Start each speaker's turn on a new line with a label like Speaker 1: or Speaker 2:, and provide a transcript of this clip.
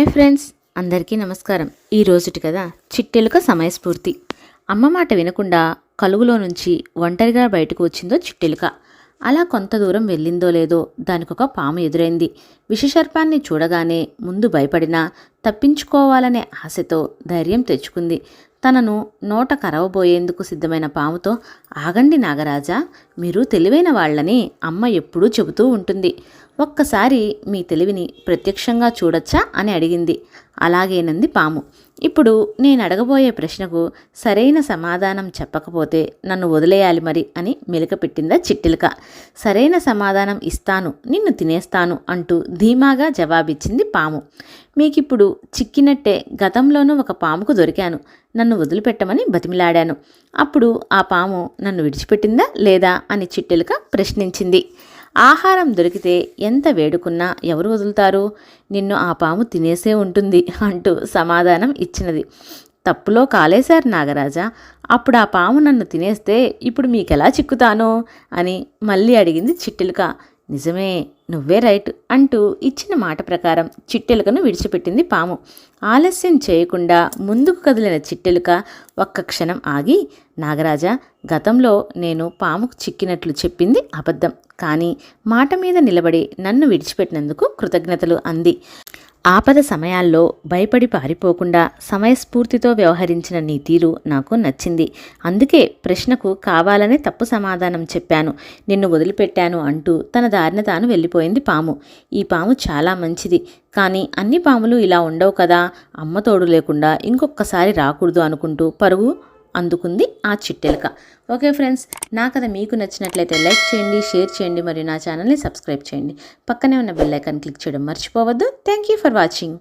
Speaker 1: Hi friends, అందరికీ నమస్కారం. ఈ రోజుటి కదా చిట్టెలుక సమయస్ఫూర్తి. అమ్మ మాట వినకుండా కలుగులో నుంచి ఒంటరిగా బయటకు వచ్చిందో చిట్టెలుక. అలా కొంత దూరం వెళ్ళిందో లేదో దానికొక పాము ఎదురైంది. విషసర్పాన్ని చూడగానే ముందు భయపడినా తప్పించుకోవాలనే ఆశతో ధైర్యం తెచ్చుకుంది. తనను నోట కరవబోయేందుకు సిద్ధమైన పాముతో, ఆగండి నాగరాజా, మీరు తెలివైన వాళ్ళని అమ్మ ఎప్పుడూ చెబుతూ ఉంటుంది. ఒక్కసారి మీ తెలివిని ప్రత్యక్షంగా చూడొచ్చా అని అడిగింది. అలాగేనంది పాము. ఇప్పుడు నేను అడగబోయే ప్రశ్నకు సరైన సమాధానం చెప్పకపోతే నన్ను వదిలేయాలి మరి అని మెలిక పెట్టిందా చిట్టెలుక. సరైన సమాధానం ఇస్తాను, నిన్ను తినేస్తాను అంటూ ధీమాగా జవాబిచ్చింది పాము. మీకిప్పుడు చిక్కినట్టే గతంలోనూ ఒక పాముకు దొరికాను. నన్ను వదిలిపెట్టమని బతిమిలాడాను. అప్పుడు ఆ పాము నన్ను విడిచిపెట్టిందా లేదా అని చిట్టెలుక ప్రశ్నించింది. ఆహారం దొరికితే ఎంత వేడుకున్నా ఎవరు వదులుతారు? నిన్ను ఆ పాము తినేసే ఉంటుంది అంటూ సమాధానం ఇచ్చినది. తప్పులో కాలేశారు నాగరాజా. అప్పుడు ఆ పాము నన్ను తినేస్తే ఇప్పుడు మీకెలా చిక్కుతాను అని మళ్ళీ అడిగింది చిట్టెలుక. నిజమే, నువ్వే రైట్ అంటూ ఇచ్చిన మాట ప్రకారం చిట్టెలుకను విడిచిపెట్టింది పాము. ఆలస్యం చేయకుండా ముందుకు కదిలిన చిట్టెలుక ఒక్క క్షణం ఆగి, నాగరాజా, గతంలో నేను పాముకు చిక్కినట్లు చెప్పింది అబద్ధం, కానీ మాట మీద నిలబడి నన్ను విడిచిపెట్టినందుకు కృతజ్ఞతలు అంది. ఆపద సమయాల్లో భయపడి పారిపోకుండా సమయస్ఫూర్తితో వ్యవహరించిన నీ తీరు నాకు నచ్చింది. అందుకే ప్రశ్నకు కావాలనే తప్పు సమాధానం చెప్పాను, నిన్ను వదిలిపెట్టాను అంటూ తన దారిన తాను వెళ్ళిపోయింది పాము. ఈ పాము చాలా మంచిది, కానీ అన్ని పాములు ఇలా ఉండవు కదా. అమ్మ తోడు లేకుండా ఇంకొకసారి రాకూడదు అనుకుంటూ పరుగు అందుకుంది ఆ చిట్టెలుక. ఓకే ఫ్రెండ్స్, నా కథ మీకు నచ్చినట్లయితే లైక్ చేయండి, షేర్ చేయండి మరియు నా ఛానల్ని సబ్స్క్రైబ్ చేయండి. పక్కనే ఉన్న బెల్ ఐకాన్ క్లిక్ చేయడం మర్చిపోవద్దు. Thank you for watching.